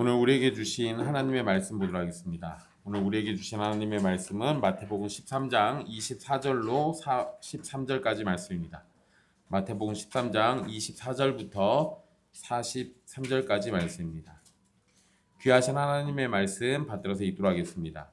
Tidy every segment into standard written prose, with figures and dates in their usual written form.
오늘 우리에게 주신 하나님의 말씀 보도록 하겠습니다. 오늘 우리에게 주신 하나님의 말씀은 마태복음 13장 24절로 43절까지 말씀입니다. 마태복음 13장 24절부터 43절까지 말씀입니다. 귀하신 하나님의 말씀 받들어서 읽도록 하겠습니다.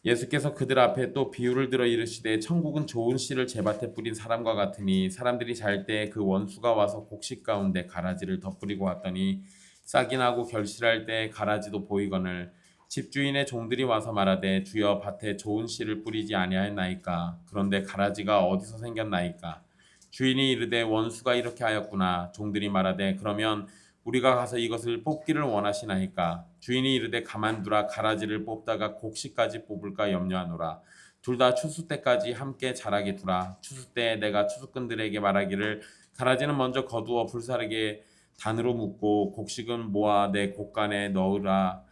예수께서 그들 앞에 또 비유를 들어 이르시되 천국은 좋은 씨를 제밭에 뿌린 사람과 같으니 사람들이 잘 때 그 원수가 와서 곡식 가운데 가라지를 덧뿌리고 왔더니 싹이 나고 결실할 때 가라지도 보이거늘 집주인의 종들이 와서 말하되 주여 밭에 좋은 씨를 뿌리지 아니하였나이까 그런데 가라지가 어디서 생겼나이까 주인이 이르되 원수가 이렇게 하였구나 종들이 말하되 그러면 우리가 가서 이것을 뽑기를 원하시나이까 주인이 이르되 가만두라 가라지를 뽑다가 곡식까지 뽑을까 염려하노라 둘 다 추수 때까지 함께 자라게 두라 추수 때에 내가 추수꾼들에게 말하기를 가라지는 먼저 거두어 불사르게 단으로 묶고 곡식은 모아 내 곡간에 넣으라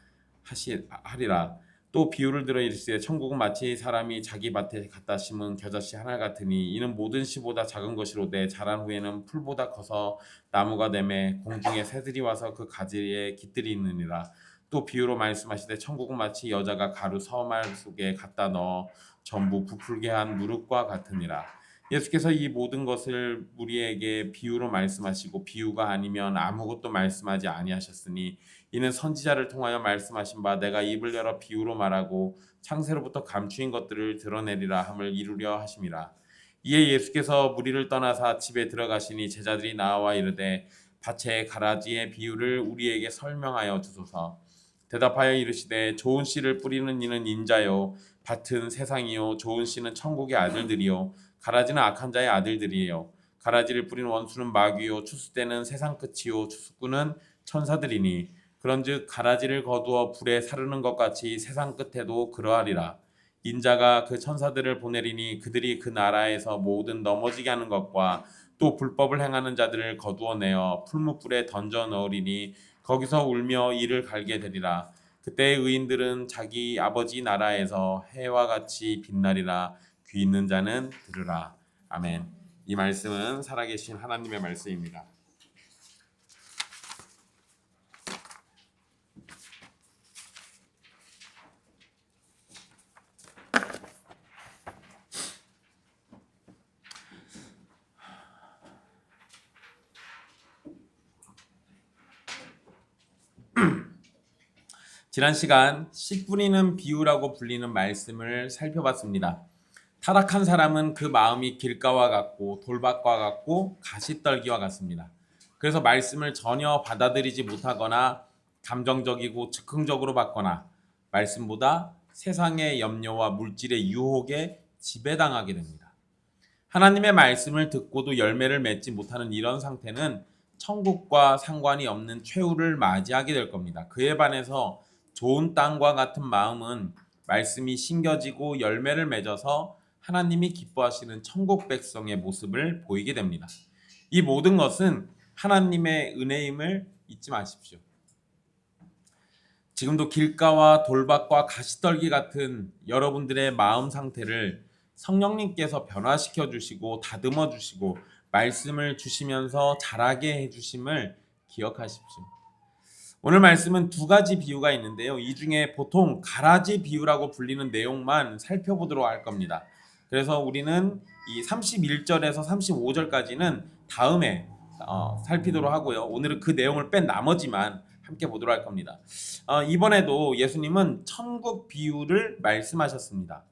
하리라. 또 비유를 들어 이르시되 천국은 마치 사람이 자기 밭에 갖다 심은 겨자씨 하나 같으니 이는 모든 씨보다 작은 것이로되 자란 후에는 풀보다 커서 나무가 되매 공중에 새들이 와서 그 가지에 깃들이 있느니라. 또 비유로 말씀하시되 천국은 마치 여자가 가루 서말 속에 갖다 넣어 전부 부풀게 한 누룩과 같으니라. 예수께서 이 모든 것을 우리에게 비유로 말씀하시고 비유가 아니면 아무것도 말씀하지 아니하셨으니 이는 선지자를 통하여 말씀하신 바 내가 입을 열어 비유로 말하고 창세로부터 감추인 것들을 드러내리라 함을 이루려 하심이라. 이에 예수께서 무리를 떠나사 집에 들어가시니 제자들이 나와 이르되 밭의 가라지의 비유를 우리에게 설명하여 주소서. 대답하여 이르시되 좋은 씨를 뿌리는 이는 인자요 밭은 세상이요 좋은 씨는 천국의 아들들이요 가라지는 악한 자의 아들들이에요. 가라지를 뿌린 원수는 마귀요 추수 때는 세상 끝이요 추수꾼은 천사들이니 그런즉 가라지를 거두어 불에 사르는 것 같이 세상 끝에도 그러하리라. 인자가 그 천사들을 보내리니 그들이 그 나라에서 모든 넘어지게 하는 것과 또 불법을 행하는 자들을 거두어내어 풀무불에 던져 넣으리니 거기서 울며 이를 갈게 되리라. 그때 의인들은 자기 아버지 나라에서 해와 같이 빛나리라. 귀 있는 자는 들으라. 아멘. 이 말씀은 살아계신 하나님의 말씀입니다. 지난 시간 씨 뿌리는 비유라고 불리는 말씀을 살펴봤습니다. 타락한 사람은 그 마음이 길가와 같고 돌밭과 같고 가시떨기와 같습니다. 그래서 말씀을 전혀 받아들이지 못하거나 감정적이고 즉흥적으로 받거나 말씀보다 세상의 염려와 물질의 유혹에 지배당하게 됩니다. 하나님의 말씀을 듣고도 열매를 맺지 못하는 이런 상태는 천국과 상관이 없는 최후를 맞이하게 될 겁니다. 그에 반해서 좋은 땅과 같은 마음은 말씀이 심겨지고 열매를 맺어서 하나님이 기뻐하시는 천국 백성의 모습을 보이게 됩니다. 이 모든 것은 하나님의 은혜임을 잊지 마십시오. 지금도 길가와 돌밭과 가시떨기 같은 여러분들의 마음 상태를 성령님께서 변화시켜 주시고 다듬어 주시고 말씀을 주시면서 자라게 해 주심을 기억하십시오. 오늘 말씀은 두 가지 비유가 있는데요. 이 중에 보통 가라지 비유라고 불리는 내용만 살펴보도록 할 겁니다. 그래서 우리는 이 31절에서 35절까지는 다음에 살피도록 하고요. 오늘은 그 내용을 뺀 나머지만 함께 보도록 할 겁니다. 이번에도 예수님은 천국 비유를 말씀하셨습니다.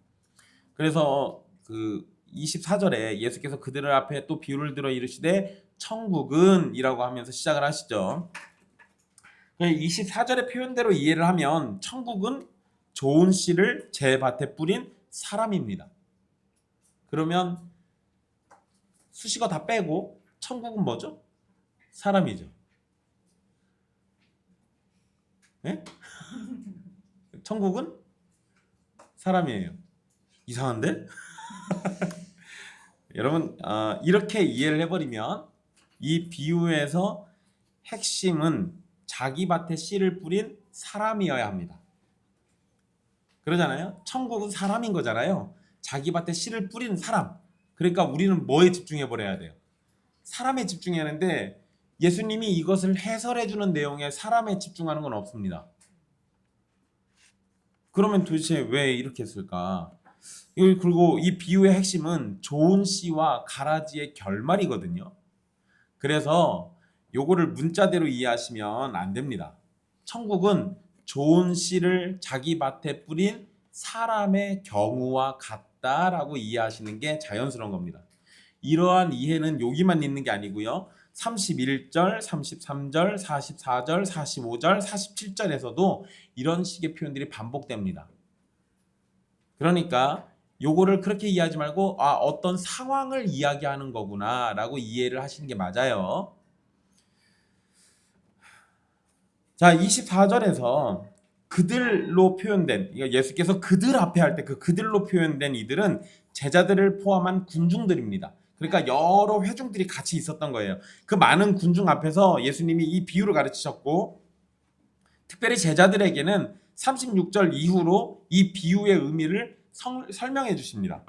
그래서 그 24절에 예수께서 그들 앞에 또 비유를 들어 이르시되 천국은 이라고 하면서 시작을 하시죠. 24절의 표현대로 이해를 하면 천국은 좋은 씨를 제 밭에 뿌린 사람입니다. 그러면 수식어 다 빼고 천국은 뭐죠? 사람이죠. 네? 천국은 사람이에요. 이상한데? 여러분 이렇게 이해를 해버리면 이 비유에서 핵심은 자기 밭에 씨를 뿌린 사람이어야 합니다. 그러잖아요. 천국은 사람인 거잖아요. 자기 밭에 씨를 뿌린 사람. 그러니까 우리는 뭐에 집중해 버려야 돼요? 사람에 집중해야 하는데 예수님이 이것을 해설해 주는 내용에 사람에 집중하는 건 없습니다. 그러면 도대체 왜 이렇게 했을까? 그리고 이 비유의 핵심은 좋은 씨와 가라지의 결말이거든요. 그래서 요거를 문자대로 이해하시면 안 됩니다. 천국은 좋은 씨를 자기 밭에 뿌린 사람의 경우와 같다라고 이해하시는 게 자연스러운 겁니다. 이러한 이해는 여기만 있는 게 아니고요. 31절, 33절, 44절, 45절, 47절에서도 이런 식의 표현들이 반복됩니다. 그러니까 요거를 그렇게 이해하지 말고 어떤 상황을 이야기하는 거구나 라고 이해를 하시는 게 맞아요. 자, 24절에서 그들로 표현된, 예수께서 그들 앞에 할 때 그 그들로 표현된 이들은 제자들을 포함한 군중들입니다. 그러니까 여러 회중들이 같이 있었던 거예요. 그 많은 군중 앞에서 예수님이 이 비유를 가르치셨고, 특별히 제자들에게는 36절 이후로 이 비유의 의미를 설명해 주십니다.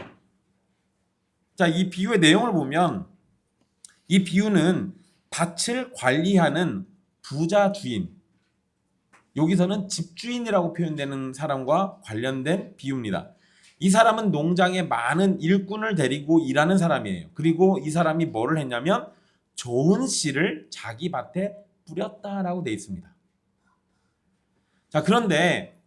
자, 이 비유의 내용을 보면 이 비유는 밭을 관리하는 부자 주인, 여기서는 집주인이라고 표현되는 사람과 관련된 비유입니다. 이 사람은 농장에 많은 일꾼을 데리고 일하는 사람이에요. 그리고 이 사람이 뭐를 했냐면 좋은 씨를 자기 밭에 뿌렸다라고 되어 있습니다. 자, 그런데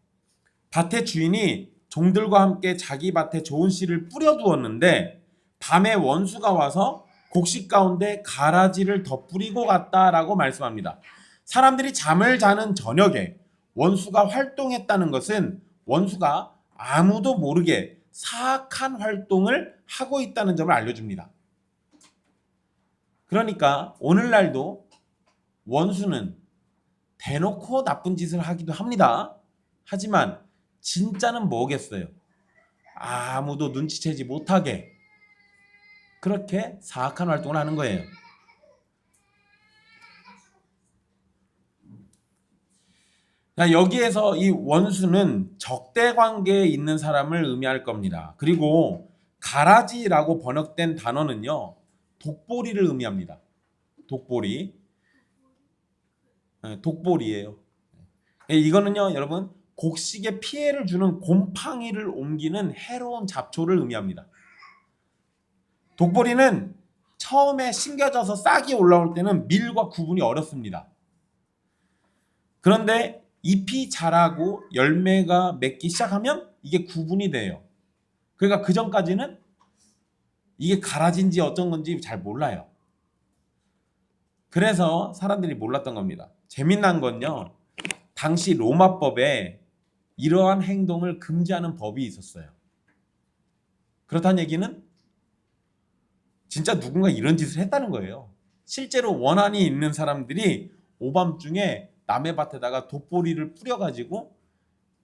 밭의 주인이 종들과 함께 자기 밭에 좋은 씨를 뿌려두었는데 밤에 원수가 와서 곡식 가운데 가라지를 더 뿌리고 갔다라고 말씀합니다. 사람들이 잠을 자는 저녁에 원수가 활동했다는 것은 원수가 아무도 모르게 사악한 활동을 하고 있다는 점을 알려줍니다. 그러니까 오늘날도 원수는 대놓고 나쁜 짓을 하기도 합니다. 하지만 진짜는 뭐겠어요? 아무도 눈치채지 못하게 그렇게 사악한 활동을 하는 거예요. 여기에서 이 원수는 적대 관계에 있는 사람을 의미할 겁니다. 그리고 가라지라고 번역된 단어는요, 독보리를 의미합니다. 독보리. 독보리예요. 이거는요, 여러분, 곡식에 피해를 주는 곰팡이를 옮기는 해로운 잡초를 의미합니다. 독보리는 처음에 심겨져서 싹이 올라올 때는 밀과 구분이 어렵습니다. 그런데 잎이 자라고 열매가 맺기 시작하면 이게 구분이 돼요. 그러니까 그 전까지는 이게 가라진지 어떤 건지 잘 몰라요. 그래서 사람들이 몰랐던 겁니다. 재미난 건요, 당시 로마법에 이러한 행동을 금지하는 법이 있었어요. 그렇다는 얘기는 진짜 누군가 이런 짓을 했다는 거예요. 실제로 원한이 있는 사람들이 오밤중에 남의 밭에다가 돋보리를 뿌려가지고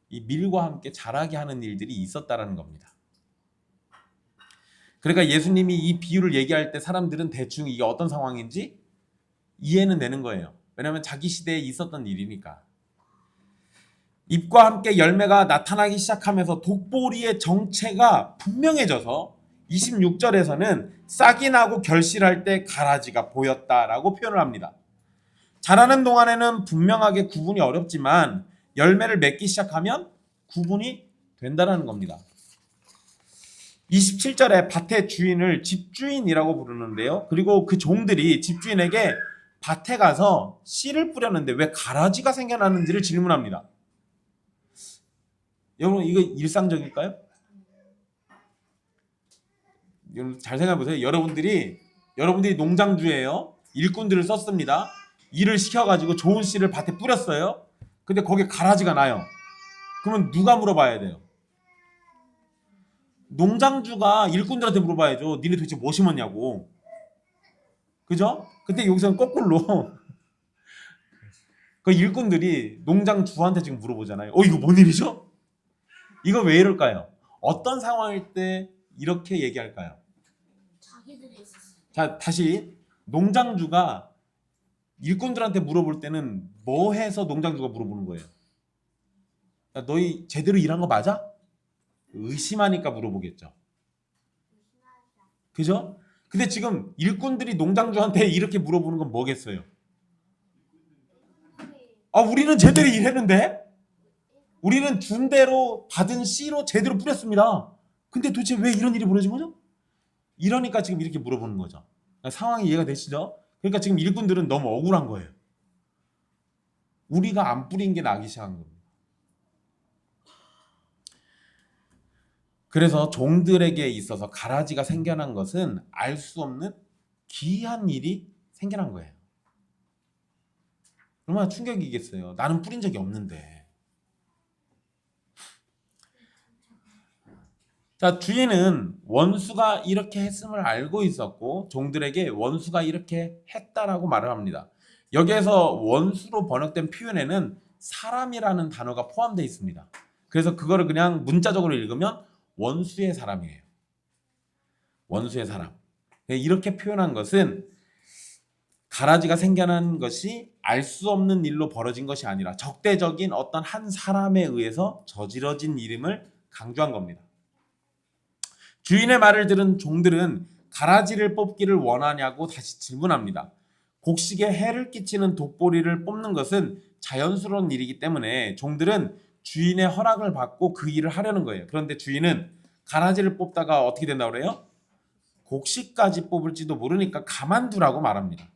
이 밀과 함께 자라게 하는 일들이 있었다라는 겁니다. 그러니까 예수님이 이 비유를 얘기할 때 사람들은 대충 이게 어떤 상황인지 이해는 되는 거예요. 왜냐하면 자기 시대에 있었던 일이니까. 잎과 함께 열매가 나타나기 시작하면서 독보리의 정체가 분명해져서 26절에서는 싹이 나고 결실할 때 가라지가 보였다라고 표현을 합니다. 자라는 동안에는 분명하게 구분이 어렵지만 열매를 맺기 시작하면 구분이 된다는 겁니다. 27절에 밭의 주인을 집주인이라고 부르는데요. 그리고 그 종들이 집주인에게 밭에 가서 씨를 뿌렸는데 왜 가라지가 생겨나는지를 질문합니다. 여러분, 이거 일상적일까요? 여러분 잘 생각해 보세요. 여러분들이 농장주예요. 일꾼들을 썼습니다. 일을 시켜가지고 좋은 씨를 밭에 뿌렸어요. 근데 거기에 가라지가 나요. 그러면 누가 물어봐야 돼요? 농장주가 일꾼들한테 물어봐야죠. 니네 도대체 뭐 심었냐고. 그죠? 근데 여기서는 거꾸로 그 일꾼들이 농장주한테 지금 물어보잖아요. 이거 뭔 일이죠? 이거 왜 이럴까요? 어떤 상황일 때 이렇게 얘기할까요? 자, 다시 농장주가 일꾼들한테 물어볼 때는 뭐 해서 농장주가 물어보는 거예요? 야, 너희 제대로 일한 거 맞아? 의심하니까 물어보겠죠. 그죠? 근데 지금 일꾼들이 농장주한테 이렇게 물어보는 건 뭐겠어요? 우리는 제대로 일했는데? 우리는 준 대로 받은 씨로 제대로 뿌렸습니다. 근데 도대체 왜 이런 일이 벌어진 거죠? 이러니까 지금 이렇게 물어보는 거죠. 그러니까 상황이 이해가 되시죠? 그러니까 지금 일꾼들은 너무 억울한 거예요. 우리가 안 뿌린 게 나기 시작한 겁니다. 그래서 종들에게 있어서 가라지가 생겨난 것은 알 수 없는 기이한 일이 생겨난 거예요. 얼마나 충격이겠어요. 나는 뿌린 적이 없는데. 자, 주인은 원수가 이렇게 했음을 알고 있었고 종들에게 원수가 이렇게 했다라고 말을 합니다. 여기에서 원수로 번역된 표현에는 사람이라는 단어가 포함되어 있습니다. 그래서 그거를 그냥 문자적으로 읽으면 원수의 사람이에요. 원수의 사람. 이렇게 표현한 것은 가라지가 생겨난 것이 알 수 없는 일로 벌어진 것이 아니라 적대적인 어떤 한 사람에 의해서 저지러진 일임을 강조한 겁니다. 주인의 말을 들은 종들은 가라지를 뽑기를 원하냐고 다시 질문합니다. 곡식에 해를 끼치는 독보리를 뽑는 것은 자연스러운 일이기 때문에 종들은 주인의 허락을 받고 그 일을 하려는 거예요. 그런데 주인은 가라지를 뽑다가 어떻게 된다고 그래요? 곡식까지 뽑을지도 모르니까 가만두라고 말합니다.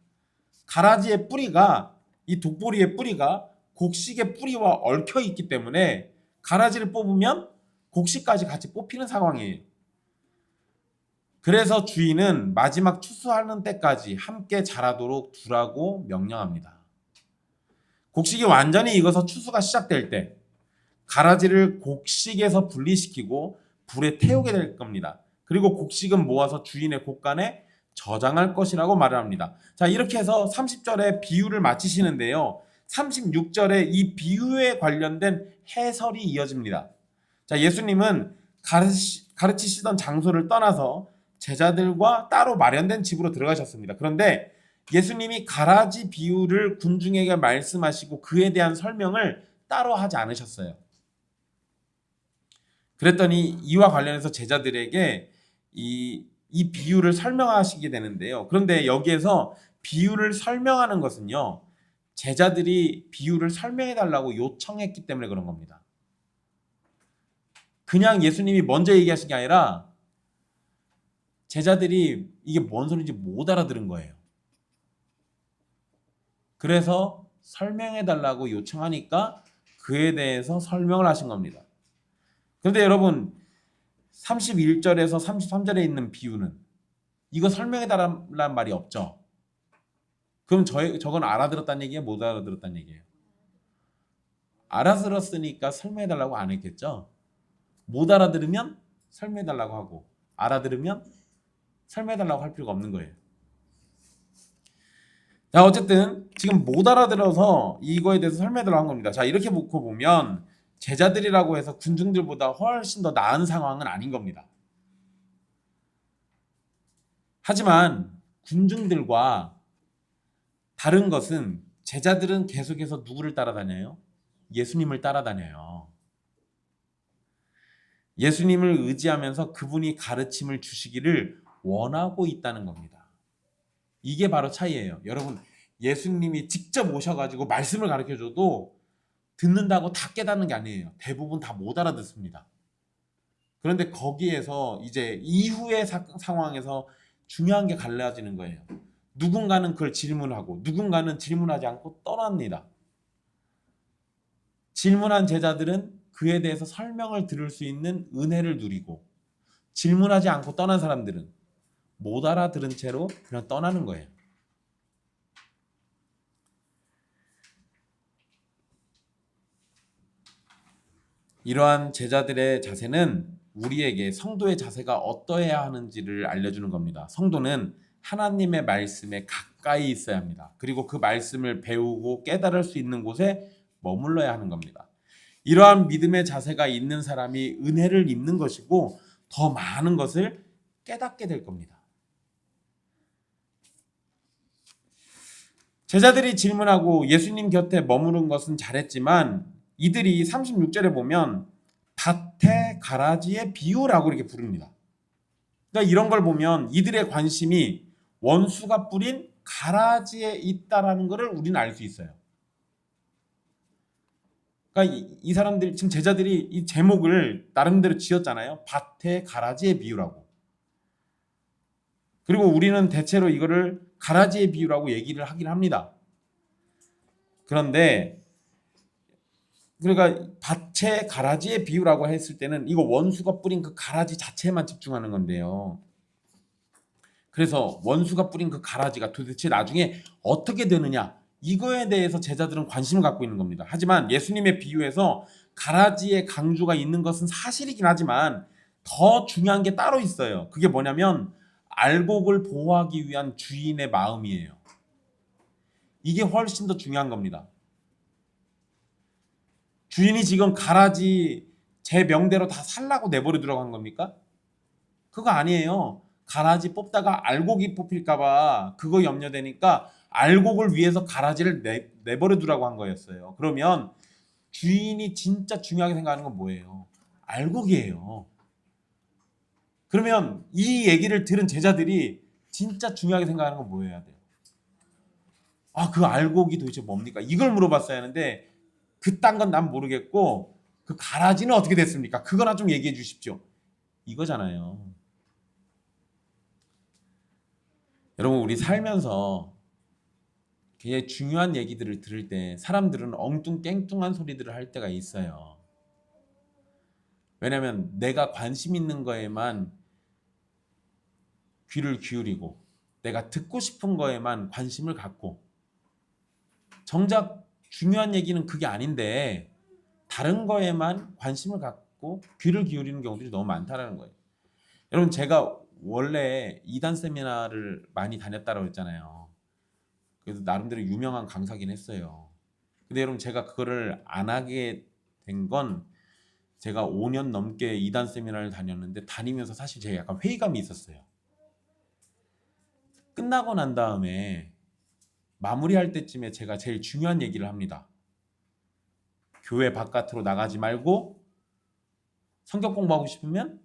가라지의 뿌리가, 이 독보리의 뿌리가 곡식의 뿌리와 얽혀 있기 때문에 가라지를 뽑으면 곡식까지 같이 뽑히는 상황이에요. 그래서 주인은 마지막 추수하는 때까지 함께 자라도록 두라고 명령합니다. 곡식이 완전히 익어서 추수가 시작될 때 가라지를 곡식에서 분리시키고 불에 태우게 될 겁니다. 그리고 곡식은 모아서 주인의 곳간에 저장할 것이라고 말을 합니다. 자, 이렇게 해서 30절에 비유를 마치시는데요. 36절에 이 비유에 관련된 해설이 이어집니다. 자, 예수님은 가르치시던 장소를 떠나서 제자들과 따로 마련된 집으로 들어가셨습니다. 그런데 예수님이 가라지 비유를 군중에게 말씀하시고 그에 대한 설명을 따로 하지 않으셨어요. 그랬더니 이와 관련해서 제자들에게 이 비유를 설명하시게 되는데요. 그런데 여기에서 비유를 설명하는 것은요, 제자들이 비유를 설명해 달라고 요청했기 때문에 그런 겁니다. 그냥 예수님이 먼저 얘기하신 게 아니라 제자들이 이게 뭔 소리인지 못 알아들은 거예요. 그래서 설명해 달라고 요청하니까 그에 대해서 설명을 하신 겁니다. 그런데 여러분 31절에서 33절에 있는 비유는 이거 설명해 달라는 말이 없죠. 그럼 저건 알아들었다는 얘기예요? 못 알아들었다는 얘기예요? 알아들었으니까 설명해 달라고 안 했겠죠. 못 알아들으면 설명해 달라고 하고 알아들으면 설명해 달라고 할 필요가 없는 거예요. 자, 어쨌든 지금 못 알아들어서 이거에 대해서 설명해 달라고 한 겁니다. 자, 이렇게 놓고 보면 제자들이라고 해서 군중들보다 훨씬 더 나은 상황은 아닌 겁니다. 하지만 군중들과 다른 것은 제자들은 계속해서 누구를 따라다녀요? 예수님을 따라다녀요. 예수님을 의지하면서 그분이 가르침을 주시기를 원하고 있다는 겁니다. 이게 바로 차이예요. 여러분, 예수님이 직접 오셔가지고 말씀을 가르쳐줘도 듣는다고 다 깨닫는 게 아니에요. 대부분 다 못 알아듣습니다. 그런데 거기에서 이제 이후의 상황에서 중요한 게 갈라지는 거예요. 누군가는 그걸 질문하고 누군가는 질문하지 않고 떠납니다. 질문한 제자들은 그에 대해서 설명을 들을 수 있는 은혜를 누리고 질문하지 않고 떠난 사람들은 못 알아들은 채로 그냥 떠나는 거예요. 이러한 제자들의 자세는 우리에게 성도의 자세가 어떠해야 하는지를 알려주는 겁니다. 성도는 하나님의 말씀에 가까이 있어야 합니다. 그리고 그 말씀을 배우고 깨달을 수 있는 곳에 머물러야 하는 겁니다. 이러한 믿음의 자세가 있는 사람이 은혜를 입는 것이고 더 많은 것을 깨닫게 될 겁니다. 제자들이 질문하고 예수님 곁에 머무른 것은 잘했지만 이들이 36절에 보면 밭의 가라지의 비유라고 이렇게 부릅니다. 그러니까 이런 걸 보면 이들의 관심이 원수가 뿌린 가라지에 있다라는 것을 우리는 알 수 있어요. 그러니까 이 사람들 지금 제자들이 이 제목을 나름대로 지었잖아요. 밭의 가라지의 비유라고. 그리고 우리는 대체로 이거를 가라지의 비유라고 얘기를 하긴 합니다. 그런데 그러니까 밭의 가라지의 비유라고 했을 때는 이거 원수가 뿌린 그 가라지 자체만 집중하는 건데요. 그래서 원수가 뿌린 그 가라지가 도대체 나중에 어떻게 되느냐, 이거에 대해서 제자들은 관심을 갖고 있는 겁니다. 하지만 예수님의 비유에서 가라지의 강조가 있는 것은 사실이긴 하지만 더 중요한 게 따로 있어요. 그게 뭐냐면 알곡을 보호하기 위한 주인의 마음이에요. 이게 훨씬 더 중요한 겁니다. 주인이 지금 가라지 제 명대로 다 살라고 내버려 들어간 겁니까? 그거 아니에요. 가라지 뽑다가 알곡이 뽑힐까봐 그거 염려되니까 알곡을 위해서 가라지를 내버려 두라고 한 거였어요. 그러면 주인이 진짜 중요하게 생각하는 건 뭐예요? 알곡이에요. 그러면 이 얘기를 들은 제자들이 진짜 중요하게 생각하는 건 뭐여야 돼요? 아, 그 알곡이 도대체 뭡니까? 이걸 물어봤어야 하는데 그딴 건 난 모르겠고 그 가라지는 어떻게 됐습니까? 그거나 좀 얘기해 주십시오. 이거잖아요. 여러분, 우리 살면서 굉장히 중요한 얘기들을 들을 때 사람들은 엉뚱깽뚱한 소리들을 할 때가 있어요. 왜냐하면 내가 관심 있는 거에만 귀를 기울이고 내가 듣고 싶은 거에만 관심을 갖고 정작 중요한 얘기는 그게 아닌데 다른 거에만 관심을 갖고 귀를 기울이는 경우들이 너무 많다라는 거예요. 여러분, 제가 원래 이단 세미나를 많이 다녔다고 했잖아요. 그래서 나름대로 유명한 강사긴 했어요. 근데 여러분, 제가 그거를 안 하게 된 건 제가 5년 넘게 이단 세미나를 다녔는데 다니면서 사실 제가 약간 회의감이 있었어요. 끝나고 난 다음에 마무리할 때쯤에 제가 제일 중요한 얘기를 합니다. 교회 바깥으로 나가지 말고 성경 공부하고 싶으면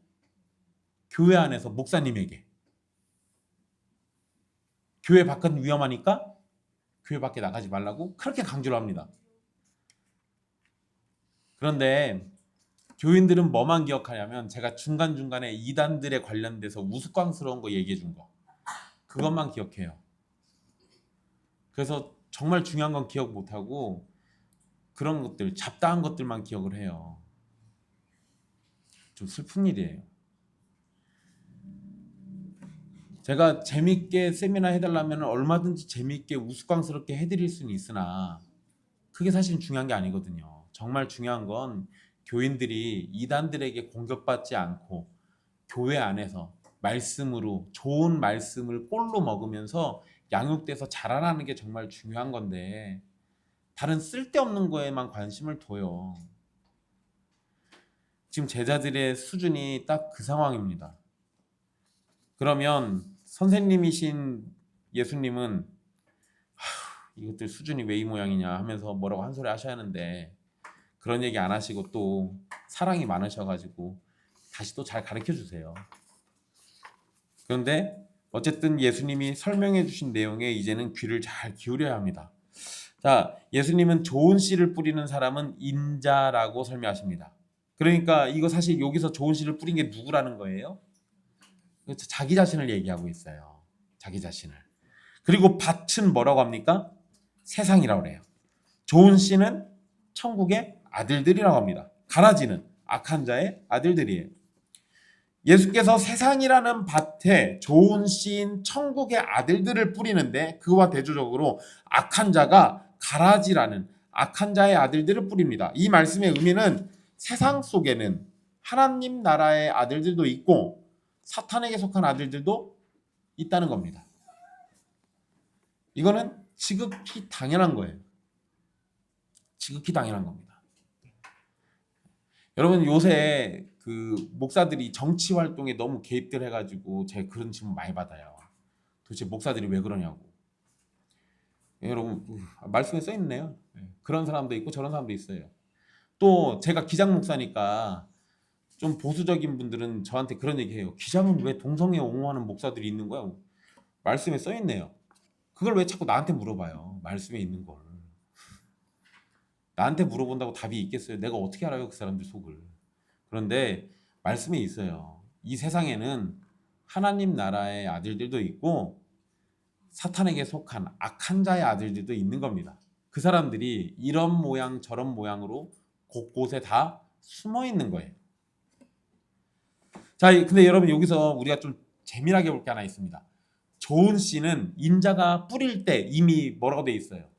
교회 안에서 목사님에게, 교회 바깥은 위험하니까 교회 밖에 나가지 말라고 그렇게 강조를 합니다. 그런데 교인들은 뭐만 기억하냐면 제가 중간중간에 이단들에 관련돼서 우스꽝스러운 거 얘기해 준 거, 그것만 기억해요. 그래서 정말 중요한 건 기억 못하고 그런 것들, 잡다한 것들만 기억을 해요. 좀 슬픈 일이에요. 제가 재밌게 세미나 해달라면 얼마든지 재밌게 우스꽝스럽게 해드릴 수는 있으나 그게 사실은 중요한 게 아니거든요. 정말 중요한 건 교인들이 이단들에게 공격받지 않고 교회 안에서 말씀으로 좋은 말씀을 꼴로 먹으면서 양육돼서 자라나는 게 정말 중요한 건데 다른 쓸데없는 거에만 관심을 둬요. 지금 제자들의 수준이 딱 그 상황입니다. 그러면 선생님이신 예수님은 이것들 수준이 왜 이 모양이냐 하면서 뭐라고 한 소리 하셔야 하는데 그런 얘기 안 하시고 또 사랑이 많으셔가지고 다시 또 잘 가르쳐 주세요. 그런데 어쨌든 예수님이 설명해 주신 내용에 이제는 귀를 잘 기울여야 합니다. 자, 예수님은 좋은 씨를 뿌리는 사람은 인자라고 설명하십니다. 그러니까 이거 사실 여기서 좋은 씨를 뿌린 게 누구라는 거예요? 자기 자신을 얘기하고 있어요. 자기 자신을. 그리고 밭은 뭐라고 합니까? 세상이라고 그래요. 좋은 씨는 천국의 아들들이라고 합니다. 가라지는 악한 자의 아들들이에요. 예수께서 세상이라는 밭에 좋은 씨인 천국의 아들들을 뿌리는데 그와 대조적으로 악한 자가 가라지라는 악한 자의 아들들을 뿌립니다. 이 말씀의 의미는 세상 속에는 하나님 나라의 아들들도 있고 사탄에게 속한 아들들도 있다는 겁니다. 이거는 지극히 당연한 거예요. 지극히 당연한 겁니다. 여러분, 요새 그 목사들이 정치 활동에 너무 개입들 해가지고 제가 그런 질문 많이 받아요. 도대체 목사들이 왜 그러냐고. 여러분, 말씀에 써 있네요. 그런 사람도 있고 저런 사람도 있어요. 또 제가 기장 목사니까 좀 보수적인 분들은 저한테 그런 얘기해요. 기장은 왜 동성애 옹호하는 목사들이 있는 거야? 말씀에 써 있네요. 그걸 왜 자꾸 나한테 물어봐요? 말씀에 있는 걸. 나한테 물어본다고 답이 있겠어요? 내가 어떻게 알아요 그 사람들 속을. 그런데 말씀에 있어요. 이 세상에는 하나님 나라의 아들들도 있고 사탄에게 속한 악한 자의 아들들도 있는 겁니다. 그 사람들이 이런 모양 저런 모양으로 곳곳에 다 숨어 있는 거예요. 자, 근데 여러분 여기서 우리가 좀 재미나게 볼 게 하나 있습니다. 좋은 씨는 인자가 뿌릴 때 이미 뭐라고 돼 있어요?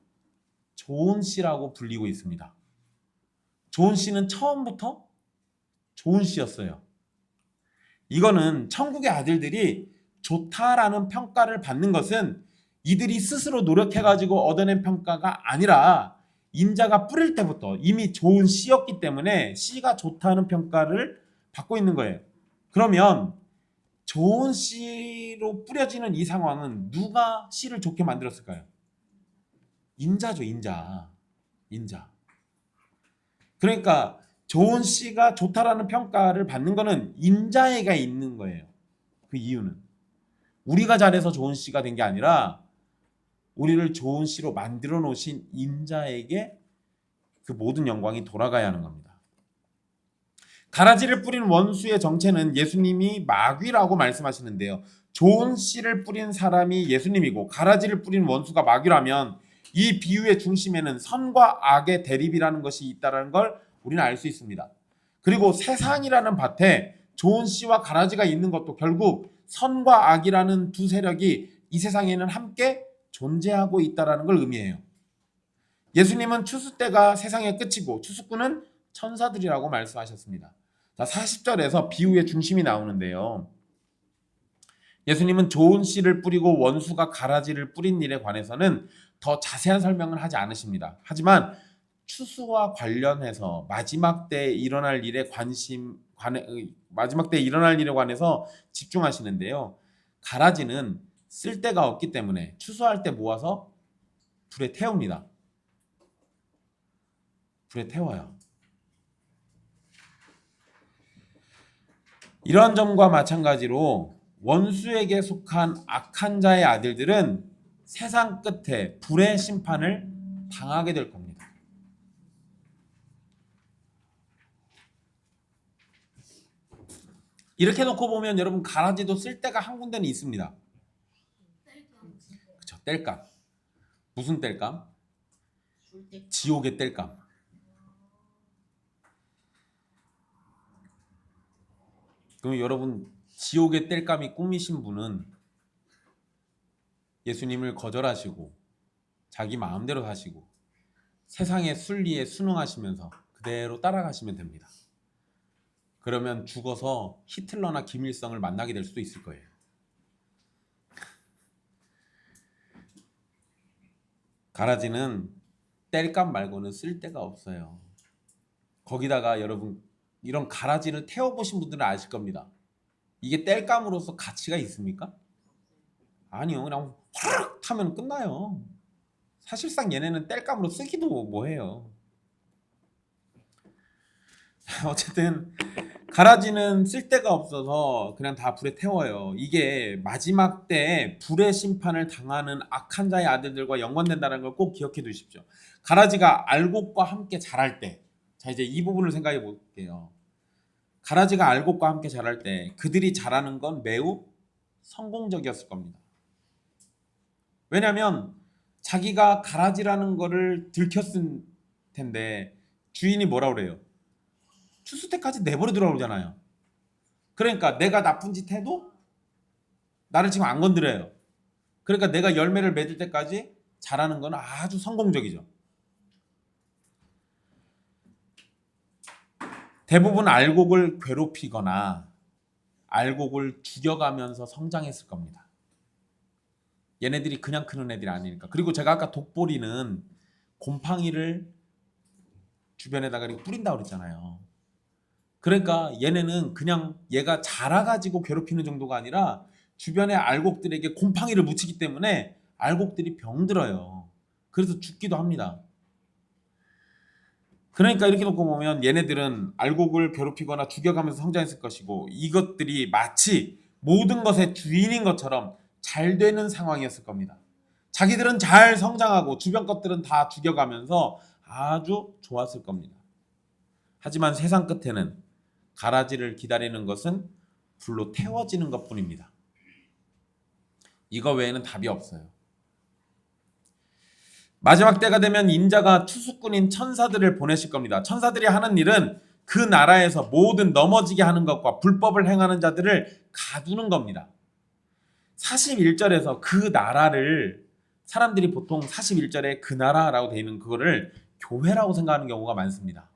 좋은 씨라고 불리고 있습니다. 좋은 씨는 처음부터 좋은 씨였어요. 이거는 천국의 아들들이 좋다라는 평가를 받는 것은 이들이 스스로 노력해가지고 얻어낸 평가가 아니라 인자가 뿌릴 때부터 이미 좋은 씨였기 때문에 씨가 좋다는 평가를 받고 있는 거예요. 그러면 좋은 씨로 뿌려지는 이 상황은 누가 씨를 좋게 만들었을까요? 인자죠, 인자. 그러니까 좋은 씨가 좋다라는 평가를 받는 거는 인자애가 있는 거예요. 그 이유는 우리가 잘해서 좋은 씨가 된 게 아니라 우리를 좋은 씨로 만들어 놓으신 인자에게 그 모든 영광이 돌아가야 하는 겁니다. 가라지를 뿌린 원수의 정체는 예수님이 마귀라고 말씀하시는데요. 좋은 씨를 뿌린 사람이 예수님이고 가라지를 뿌린 원수가 마귀라면 이 비유의 중심에는 선과 악의 대립이라는 것이 있다는 걸 우리는 알 수 있습니다. 그리고 세상이라는 밭에 좋은 씨와 가라지가 있는 것도 결국 선과 악이라는 두 세력이 이 세상에는 함께 존재하고 있다는 걸 의미해요. 예수님은 추수 때가 세상의 끝이고 추수꾼은 천사들이라고 말씀하셨습니다. 자, 40절에서 비유의 중심이 나오는데요. 예수님은 좋은 씨를 뿌리고 원수가 가라지를 뿌린 일에 관해서는 더 자세한 설명을 하지 않으십니다. 하지만 추수와 관련해서 마지막 때에 일어날 일에 관해서 집중하시는데요. 가라지는 쓸 데가 없기 때문에 추수할 때 모아서 불에 태웁니다. 불에 태워요. 이런 점과 마찬가지로 원수에게 속한 악한 자의 아들들은 세상 끝에 불의 심판을 당하게 될 겁니다. 이렇게 놓고 보면 여러분 가라지도 쓸 데가 한 군데는 있습니다. 그렇죠, 땔감. 무슨 땔감? 지옥의 땔감. 그럼 여러분 지옥의 땔감이 꿈이신 분은 예수님을 거절하시고 자기 마음대로 사시고 세상의 순리에 순응하시면서 그대로 따라가시면 됩니다. 그러면 죽어서 히틀러나 김일성을 만나게 될 수도 있을 거예요. 가라지는 땔감 말고는 쓸 데가 없어요. 거기다가 여러분 이런 가라지를 태워보신 분들은 아실 겁니다. 이게 땔감으로서 가치가 있습니까? 아니요. 그냥 확 타면 끝나요. 사실상 얘네는 땔감으로 쓰기도 뭐해요. 어쨌든 가라지는 쓸 데가 없어서 그냥 다 불에 태워요. 이게 마지막 때에 불의 심판을 당하는 악한 자의 아들들과 연관된다는 걸 꼭 기억해 두십시오. 가라지가 알곡과 함께 자랄 때, 자 이제 이 부분을 생각해 볼게요. 가라지가 알곡과 함께 자랄 때 그들이 자라는 건 매우 성공적이었을 겁니다. 왜냐하면 자기가 가라지라는 거를 들켰을 텐데 주인이 뭐라 그래요? 추수 때까지 내버려 두라고 그러잖아요. 그러니까 내가 나쁜 짓 해도 나를 지금 안 건드려요. 그러니까 내가 열매를 맺을 때까지 자라는 건 아주 성공적이죠. 대부분 알곡을 괴롭히거나 알곡을 죽여가면서 성장했을 겁니다. 얘네들이 그냥 크는 애들이 아니니까. 그리고 제가 아까 독보리는 곰팡이를 주변에다가 이렇게 뿌린다고 그랬잖아요. 그러니까 얘네는 그냥 얘가 자라가지고 괴롭히는 정도가 아니라 주변의 알곡들에게 곰팡이를 묻히기 때문에 알곡들이 병들어요. 그래서 죽기도 합니다. 그러니까 이렇게 놓고 보면 얘네들은 알곡을 괴롭히거나 죽여가면서 성장했을 것이고 이것들이 마치 모든 것의 주인인 것처럼 잘 되는 상황이었을 겁니다. 자기들은 잘 성장하고 주변 것들은 다 죽여가면서 아주 좋았을 겁니다. 하지만 세상 끝에는 가라지를 기다리는 것은 불로 태워지는 것뿐입니다. 이거 외에는 답이 없어요. 마지막 때가 되면 인자가 투수꾼인 천사들을 보내실 겁니다. 천사들이 하는 일은 그 나라에서 모든 넘어지게 하는 것과 불법을 행하는 자들을 가두는 겁니다. 41절에서 그 나라를 사람들이 보통 41절에 그 나라라고 되어 있는 그거를 교회라고 생각하는 경우가 많습니다.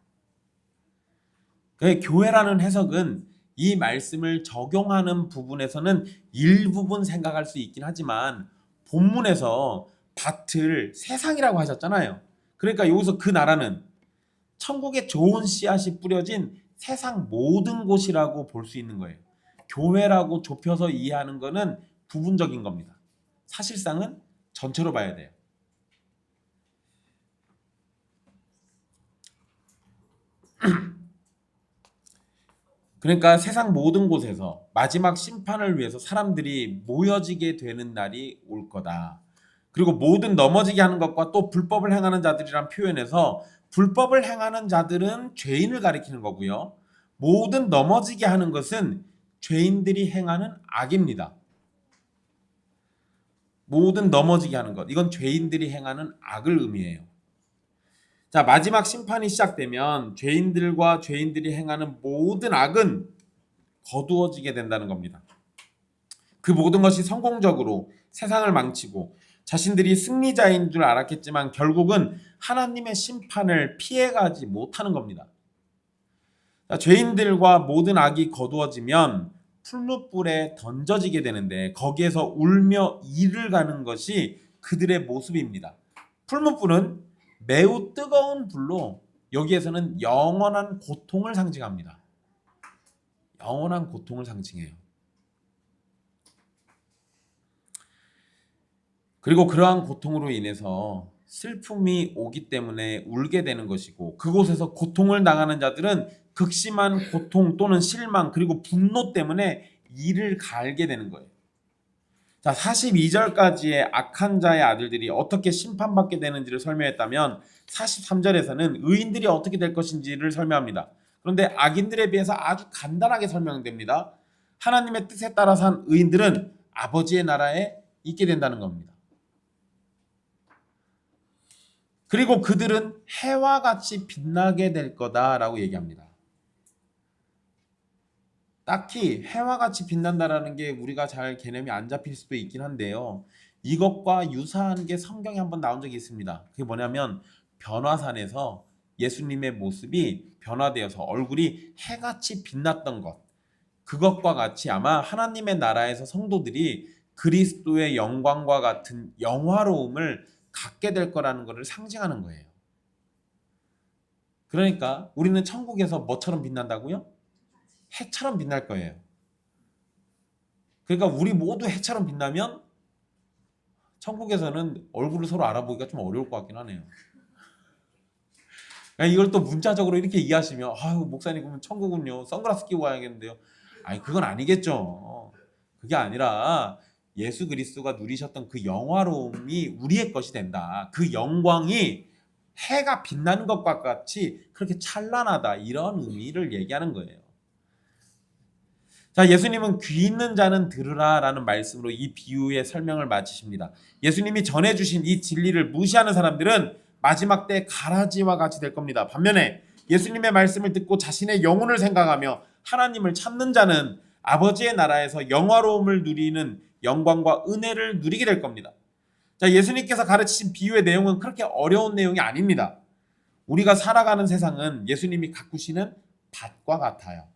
교회라는 해석은 이 말씀을 적용하는 부분에서는 일부분 생각할 수 있긴 하지만 본문에서 밭을 세상이라고 하셨잖아요. 그러니까 여기서 그 나라는 천국에 좋은 씨앗이 뿌려진 세상 모든 곳이라고 볼 수 있는 거예요. 교회라고 좁혀서 이해하는 것은 부분적인 겁니다. 사실상은 전체로 봐야 돼요. 그러니까 세상 모든 곳에서 마지막 심판을 위해서 사람들이 모여지게 되는 날이 올 거다. 그리고 모든 넘어지게 하는 것과 또 불법을 행하는 자들이란 표현에서 불법을 행하는 자들은 죄인을 가리키는 거고요. 모든 넘어지게 하는 것은 죄인들이 행하는 악입니다. 모든 넘어지게 하는 것, 이건 죄인들이 행하는 악을 의미해요. 자, 마지막 심판이 시작되면 죄인들과 죄인들이 행하는 모든 악은 거두어지게 된다는 겁니다. 그 모든 것이 성공적으로 세상을 망치고 자신들이 승리자인 줄 알았겠지만 결국은 하나님의 심판을 피해가지 못하는 겁니다. 자, 죄인들과 모든 악이 거두어지면 풀무불에 던져지게 되는데 거기에서 울며 이를 가는 것이 그들의 모습입니다. 풀무불은 매우 뜨거운 불로 여기에서는 영원한 고통을 상징합니다. 영원한 고통을 상징해요. 그리고 그러한 고통으로 인해서 슬픔이 오기 때문에 울게 되는 것이고 그곳에서 고통을 당하는 자들은 극심한 고통 또는 실망 그리고 분노 때문에 이를 갈게 되는 거예요. 자, 42절까지의 악한 자의 아들들이 어떻게 심판받게 되는지를 설명했다면 43절에서는 의인들이 어떻게 될 것인지를 설명합니다. 그런데 악인들에 비해서 아주 간단하게 설명됩니다. 하나님의 뜻에 따라 산 의인들은 아버지의 나라에 있게 된다는 겁니다. 그리고 그들은 해와 같이 빛나게 될 거다라고 얘기합니다. 딱히 해와 같이 빛난다라는 게 우리가 잘 개념이 안 잡힐 수도 있긴 한데요. 이것과 유사한 게 성경에 한번 나온 적이 있습니다. 그게 뭐냐면 변화산에서 예수님의 모습이 변화되어서 얼굴이 해같이 빛났던 것. 그것과 같이 아마 하나님의 나라에서 성도들이 그리스도의 영광과 같은 영화로움을 갖게 될 거라는 것을 상징하는 거예요. 그러니까 우리는 천국에서 뭐처럼 빛난다고요? 해처럼 빛날 거예요. 그러니까 우리 모두 해처럼 빛나면 천국에서는 얼굴을 서로 알아보기가 좀 어려울 것 같긴 하네요. 그러니까 이걸 또 문자적으로 이렇게 이해하시면 아유 목사님 그러면 천국은요 선글라스 끼고 와야겠는데요. 아니 그건 아니겠죠. 그게 아니라 예수 그리스도가 누리셨던 그 영화로움이 우리의 것이 된다. 그 영광이 해가 빛나는 것과 같이 그렇게 찬란하다. 이런 의미를 얘기하는 거예요. 자, 예수님은 귀 있는 자는 들으라 라는 말씀으로 이 비유의 설명을 마치십니다. 예수님이 전해주신 이 진리를 무시하는 사람들은 마지막 때 가라지와 같이 될 겁니다. 반면에 예수님의 말씀을 듣고 자신의 영혼을 생각하며 하나님을 찾는 자는 아버지의 나라에서 영화로움을 누리는 영광과 은혜를 누리게 될 겁니다. 자, 예수님께서 가르치신 비유의 내용은 그렇게 어려운 내용이 아닙니다. 우리가 살아가는 세상은 예수님이 가꾸시는 밭과 같아요.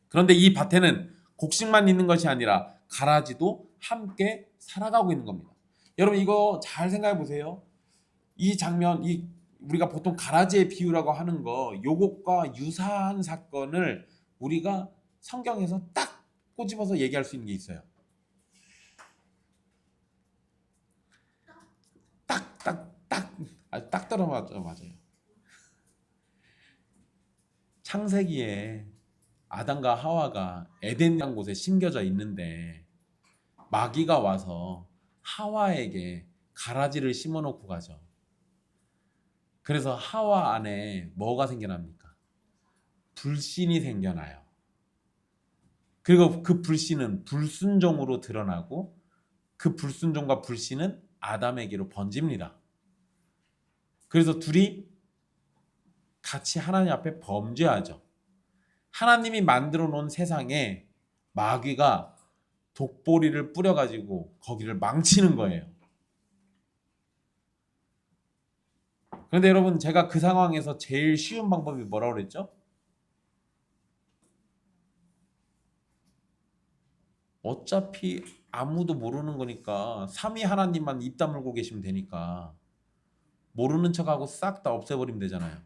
그런데 이 밭에는 곡식만 있는 것이 아니라 가라지도 함께 살아가고 있는 겁니다. 여러분 이거 잘 생각해 보세요. 이 장면, 우리가 보통 가라지의 비유라고 하는 거, 요것과 유사한 사건을 우리가 성경에서 딱 꼬집어서 얘기할 수 있는 게 있어요. 딱 들어맞아요. 맞아요. 창세기에 아담과 하와가 에덴이라는 곳에 심겨져 있는데 마귀가 와서 하와에게 가라지를 심어놓고 가죠. 그래서 하와 안에 뭐가 생겨납니까? 불신이 생겨나요. 그리고 그 불신은 불순종으로 드러나고 그 불순종과 불신은 아담에게로 번집니다. 그래서 둘이 같이 하나님 앞에 범죄하죠. 하나님이 만들어 놓은 세상에 마귀가 독보리를 뿌려가지고 거기를 망치는 거예요. 그런데 여러분, 제가 그 상황에서 제일 쉬운 방법이 뭐라고 그랬죠? 어차피 아무도 모르는 거니까 삼위 하나님만 입 다물고 계시면 되니까 모르는 척하고 싹 다 없애버리면 되잖아요.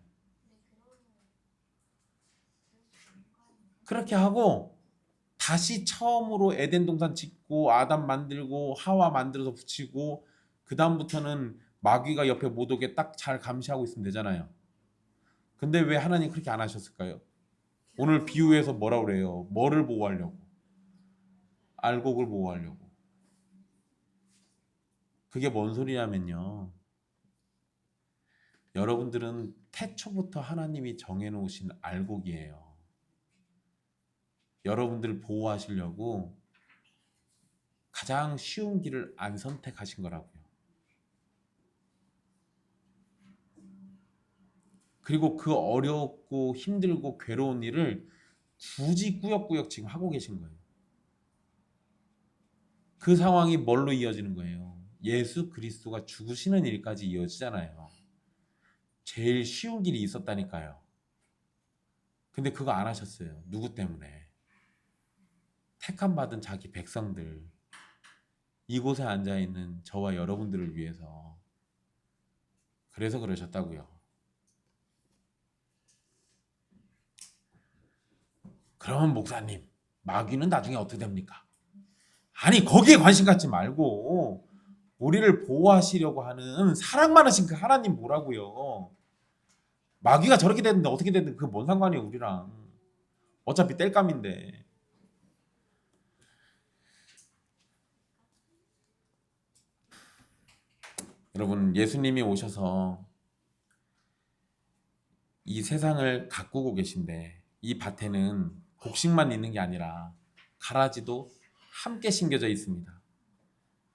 그렇게 하고 다시 처음으로 에덴 동산 짓고 아담 만들고 하와 만들어서 붙이고 그 다음부터는 마귀가 옆에 못 오게 딱 잘 감시하고 있으면 되잖아요. 근데 왜 하나님 그렇게 안 하셨을까요? 오늘 비유에서 뭐라고 그래요? 뭐를 보호하려고? 알곡을 보호하려고. 그게 뭔 소리냐면요, 여러분들은 태초부터 하나님이 정해놓으신 알곡이에요. 여러분들을 보호하시려고 가장 쉬운 길을 안 선택하신 거라고요. 그리고 그 어렵고 힘들고 괴로운 일을 굳이 꾸역꾸역 지금 하고 계신 거예요. 그 상황이 뭘로 이어지는 거예요? 예수 그리스도가 죽으시는 일까지 이어지잖아요. 제일 쉬운 길이 있었다니까요. 근데 그거 안 하셨어요. 누구 때문에? 택함 받은 자기 백성들, 이곳에 앉아 있는 저와 여러분들을 위해서. 그래서 그러셨다고요. 그러면 목사님, 마귀는 나중에 어떻게 됩니까? 아니, 거기에 관심 갖지 말고 우리를 보호하시려고 하는 사랑 많으신 그 하나님 뭐라고요? 마귀가 저렇게 됐는데 어떻게 됐는데 그게 뭔 상관이에요, 우리랑. 어차피 땔감인데. 여러분, 예수님이 오셔서 이 세상을 가꾸고 계신데 이 밭에는 곡식만 있는 게 아니라 가라지도 함께 심겨져 있습니다.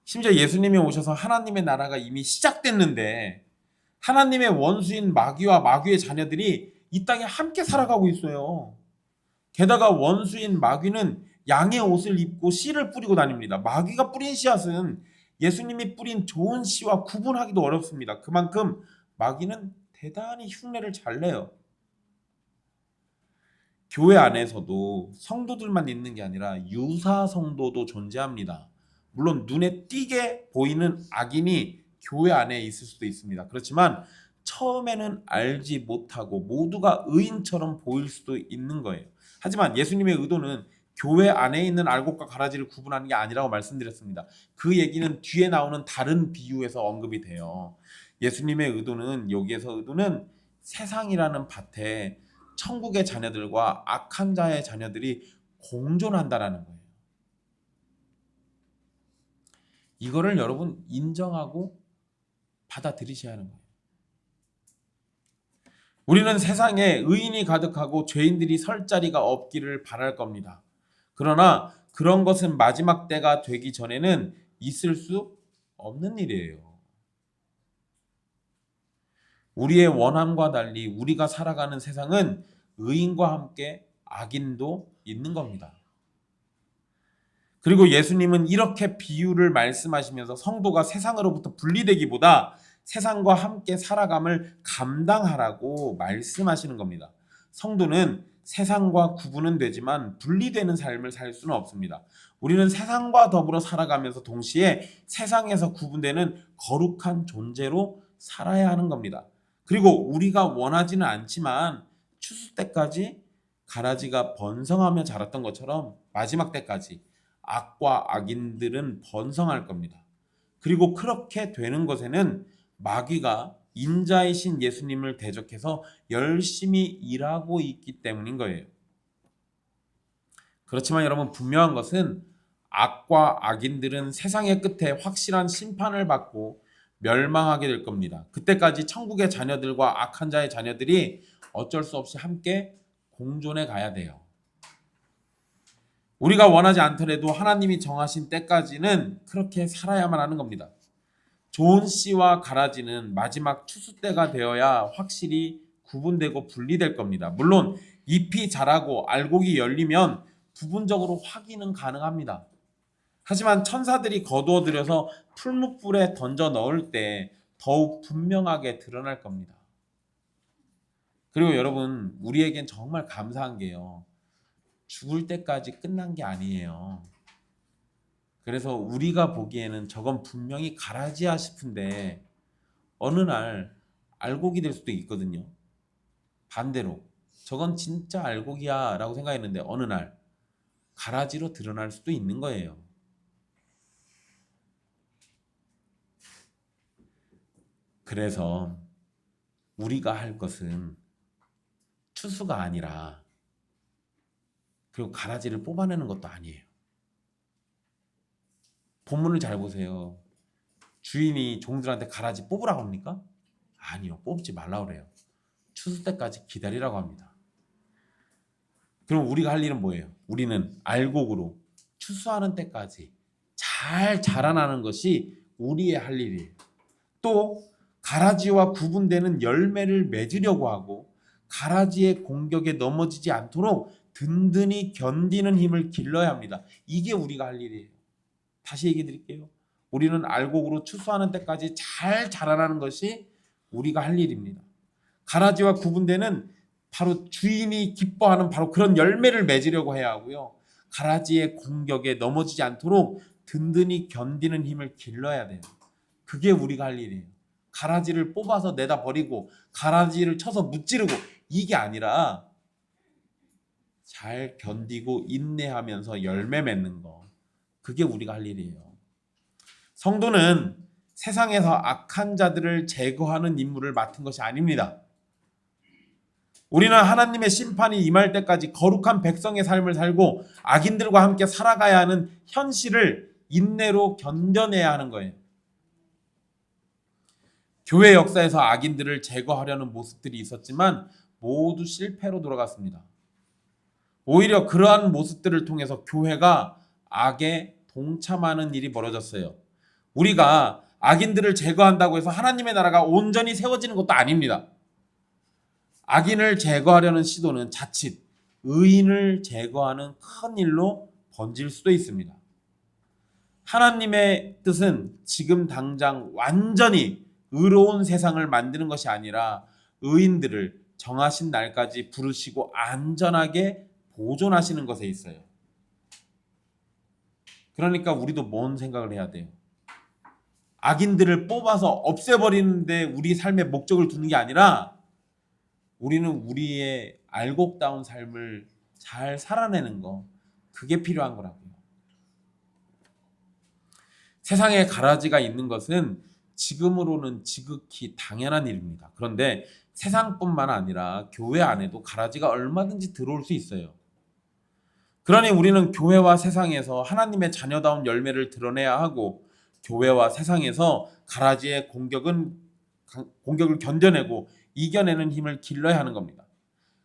심지어 예수님이 오셔서 하나님의 나라가 이미 시작됐는데 하나님의 원수인 마귀와 마귀의 자녀들이 이 땅에 함께 살아가고 있어요. 게다가 원수인 마귀는 양의 옷을 입고 씨를 뿌리고 다닙니다. 마귀가 뿌린 씨앗은 예수님이 뿌린 좋은 씨와 구분하기도 어렵습니다. 그만큼 마귀는 대단히 흉내를 잘 내요. 교회 안에서도 성도들만 있는 게 아니라 유사 성도도 존재합니다. 물론 눈에 띄게 보이는 악인이 교회 안에 있을 수도 있습니다. 그렇지만 처음에는 알지 못하고 모두가 의인처럼 보일 수도 있는 거예요. 하지만 예수님의 의도는 교회 안에 있는 알곡과 가라지를 구분하는 게 아니라고 말씀드렸습니다. 그 얘기는 뒤에 나오는 다른 비유에서 언급이 돼요. 예수님의 의도는, 여기에서 의도는 세상이라는 밭에 천국의 자녀들과 악한 자의 자녀들이 공존한다라는 거예요. 이거를 여러분 인정하고 받아들이셔야 하는 거예요. 우리는 세상에 의인이 가득하고 죄인들이 설 자리가 없기를 바랄 겁니다. 그러나 그런 것은 마지막 때가 되기 전에는 있을 수 없는 일이에요. 우리의 원함과 달리 우리가 살아가는 세상은 의인과 함께 악인도 있는 겁니다. 그리고 예수님은 이렇게 비유를 말씀하시면서 성도가 세상으로부터 분리되기보다 세상과 함께 살아감을 감당하라고 말씀하시는 겁니다. 성도는 세상과 구분은 되지만 분리되는 삶을 살 수는 없습니다. 우리는 세상과 더불어 살아가면서 동시에 세상에서 구분되는 거룩한 존재로 살아야 하는 겁니다. 그리고 우리가 원하지는 않지만 추수 때까지 가라지가 번성하며 자랐던 것처럼 마지막 때까지 악과 악인들은 번성할 겁니다. 그리고 그렇게 되는 것에는 마귀가 인자이신 예수님을 대적해서 열심히 일하고 있기 때문인 거예요. 그렇지만 여러분, 분명한 것은 악과 악인들은 세상의 끝에 확실한 심판을 받고 멸망하게 될 겁니다. 그때까지 천국의 자녀들과 악한 자의 자녀들이 어쩔 수 없이 함께 공존해 가야 돼요. 우리가 원하지 않더라도 하나님이 정하신 때까지는 그렇게 살아야만 하는 겁니다. 좋은 씨와 가라지는 마지막 추수 때가 되어야 확실히 구분되고 분리될 겁니다. 물론 잎이 자라고 알곡이 열리면 부분적으로 확인은 가능합니다. 하지만 천사들이 거두어들여서 풀무불에 던져 넣을 때 더욱 분명하게 드러날 겁니다. 그리고 여러분, 우리에겐 정말 감사한 게요. 죽을 때까지 끝난 게 아니에요. 그래서 우리가 보기에는 저건 분명히 가라지야 싶은데 어느 날 알곡이 될 수도 있거든요. 반대로 저건 진짜 알곡이야 라고 생각했는데 어느 날 가라지로 드러날 수도 있는 거예요. 그래서 우리가 할 것은 추수가 아니라 그리고 가라지를 뽑아내는 것도 아니에요. 본문을 잘 보세요. 주인이 종들한테 가라지 뽑으라고 합니까? 아니요. 뽑지 말라고 그래요. 추수 때까지 기다리라고 합니다. 그럼 우리가 할 일은 뭐예요? 우리는 알곡으로 추수하는 때까지 잘 자라나는 것이 우리의 할 일이에요. 또 가라지와 구분되는 열매를 맺으려고 하고 가라지의 공격에 넘어지지 않도록 든든히 견디는 힘을 길러야 합니다. 이게 우리가 할 일이에요. 다시 얘기해 드릴게요. 우리는 알곡으로 추수하는 때까지 잘 자라나는 것이 우리가 할 일입니다. 가라지와 구분되는 바로 주인이 기뻐하는 바로 그런 열매를 맺으려고 해야 하고요. 가라지의 공격에 넘어지지 않도록 든든히 견디는 힘을 길러야 돼요. 그게 우리가 할 일이에요. 가라지를 뽑아서 내다 버리고 가라지를 쳐서 무찌르고 이게 아니라 잘 견디고 인내하면서 열매 맺는 거. 그게 우리가 할 일이에요. 성도는 세상에서 악한 자들을 제거하는 임무를 맡은 것이 아닙니다. 우리는 하나님의 심판이 임할 때까지 거룩한 백성의 삶을 살고 악인들과 함께 살아가야 하는 현실을 인내로 견뎌내야 하는 거예요. 교회 역사에서 악인들을 제거하려는 모습들이 있었지만 모두 실패로 돌아갔습니다. 오히려 그러한 모습들을 통해서 교회가 악에 동참하는 일이 벌어졌어요. 우리가 악인들을 제거한다고 해서 하나님의 나라가 온전히 세워지는 것도 아닙니다. 악인을 제거하려는 시도는 자칫 의인을 제거하는 큰 일로 번질 수도 있습니다. 하나님의 뜻은 지금 당장 완전히 의로운 세상을 만드는 것이 아니라 의인들을 정하신 날까지 부르시고 안전하게 보존하시는 것에 있어요. 그러니까 우리도 뭔 생각을 해야 돼요? 악인들을 뽑아서 없애버리는데 우리 삶의 목적을 두는 게 아니라 우리는 우리의 알곡다운 삶을 잘 살아내는 거, 그게 필요한 거라고요. 세상에 가라지가 있는 것은 지금으로는 지극히 당연한 일입니다. 그런데 세상뿐만 아니라 교회 안에도 가라지가 얼마든지 들어올 수 있어요. 그러니 우리는 교회와 세상에서 하나님의 자녀다운 열매를 드러내야 하고 교회와 세상에서 가라지의 공격을 견뎌내고 이겨내는 힘을 길러야 하는 겁니다.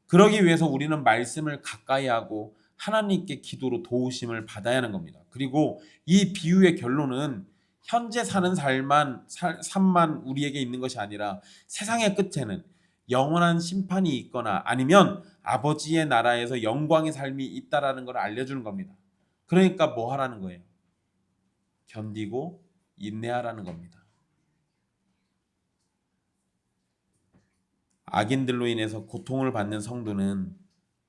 그러기 위해서 우리는 말씀을 가까이 하고 하나님께 기도로 도우심을 받아야 하는 겁니다. 그리고 이 비유의 결론은 현재 사는 삶만 우리에게 있는 것이 아니라 세상의 끝에는 영원한 심판이 있거나 아니면 아버지의 나라에서 영광의 삶이 있다라는 걸 알려주는 겁니다. 그러니까 뭐 하라는 거예요? 견디고 인내하라는 겁니다. 악인들로 인해서 고통을 받는 성도는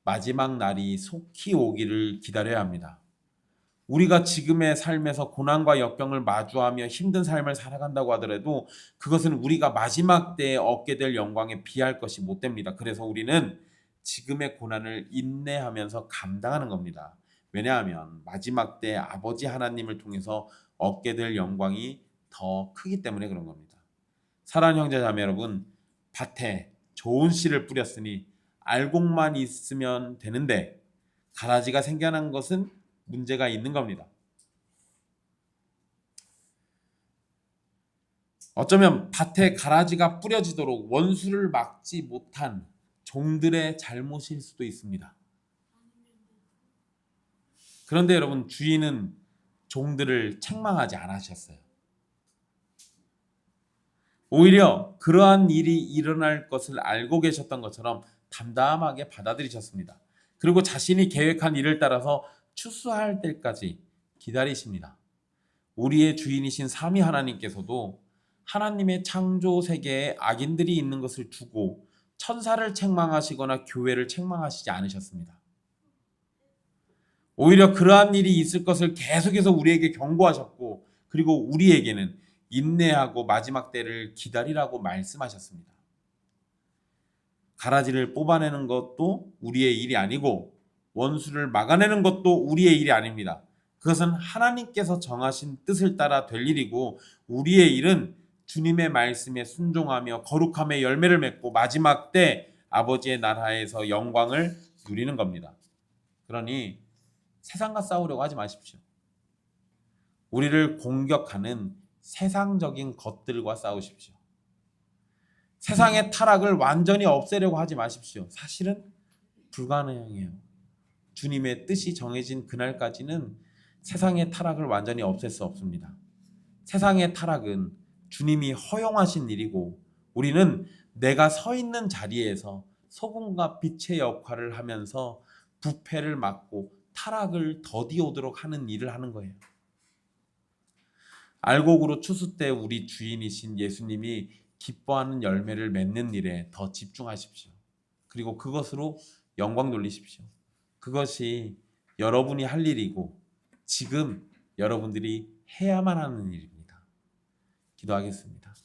마지막 날이 속히 오기를 기다려야 합니다. 우리가 지금의 삶에서 고난과 역경을 마주하며 힘든 삶을 살아간다고 하더라도 그것은 우리가 마지막 때에 얻게 될 영광에 비할 것이 못 됩니다. 그래서 우리는 지금의 고난을 인내하면서 감당하는 겁니다. 왜냐하면 마지막 때 아버지 하나님을 통해서 얻게 될 영광이 더 크기 때문에 그런 겁니다. 사랑하는 형제 자매 여러분, 밭에 좋은 씨를 뿌렸으니 알곡만 있으면 되는데 가라지가 생겨난 것은 문제가 있는 겁니다. 어쩌면 밭에 가라지가 뿌려지도록 원수를 막지 못한 종들의 잘못일 수도 있습니다. 그런데 여러분, 주인은 종들을 책망하지 않으셨어요. 오히려 그러한 일이 일어날 것을 알고 계셨던 것처럼 담담하게 받아들이셨습니다. 그리고 자신이 계획한 일을 따라서 추수할 때까지 기다리십니다. 우리의 주인이신 삼위 하나님께서도 하나님의 창조 세계에 악인들이 있는 것을 두고 천사를 책망하시거나 교회를 책망하시지 않으셨습니다. 오히려 그러한 일이 있을 것을 계속해서 우리에게 경고하셨고, 그리고 우리에게는 인내하고 마지막 때를 기다리라고 말씀하셨습니다. 가라지를 뽑아내는 것도 우리의 일이 아니고 원수를 막아내는 것도 우리의 일이 아닙니다. 그것은 하나님께서 정하신 뜻을 따라 될 일이고, 우리의 일은 주님의 말씀에 순종하며 거룩함의 열매를 맺고 마지막 때 아버지의 나라에서 영광을 누리는 겁니다. 그러니 세상과 싸우려고 하지 마십시오. 우리를 공격하는 세상적인 것들과 싸우십시오. 세상의 타락을 완전히 없애려고 하지 마십시오. 사실은 불가능해요. 주님의 뜻이 정해진 그날까지는 세상의 타락을 완전히 없앨 수 없습니다. 세상의 타락은 주님이 허용하신 일이고, 우리는 내가 서 있는 자리에서 소금과 빛의 역할을 하면서 부패를 막고 타락을 더디오도록 하는 일을 하는 거예요. 알곡으로 추수 때 우리 주인이신 예수님이 기뻐하는 열매를 맺는 일에 더 집중하십시오. 그리고 그것으로 영광 돌리십시오. 그것이 여러분이 할 일이고 지금 여러분들이 해야만 하는 일입니다. 기도하겠습니다.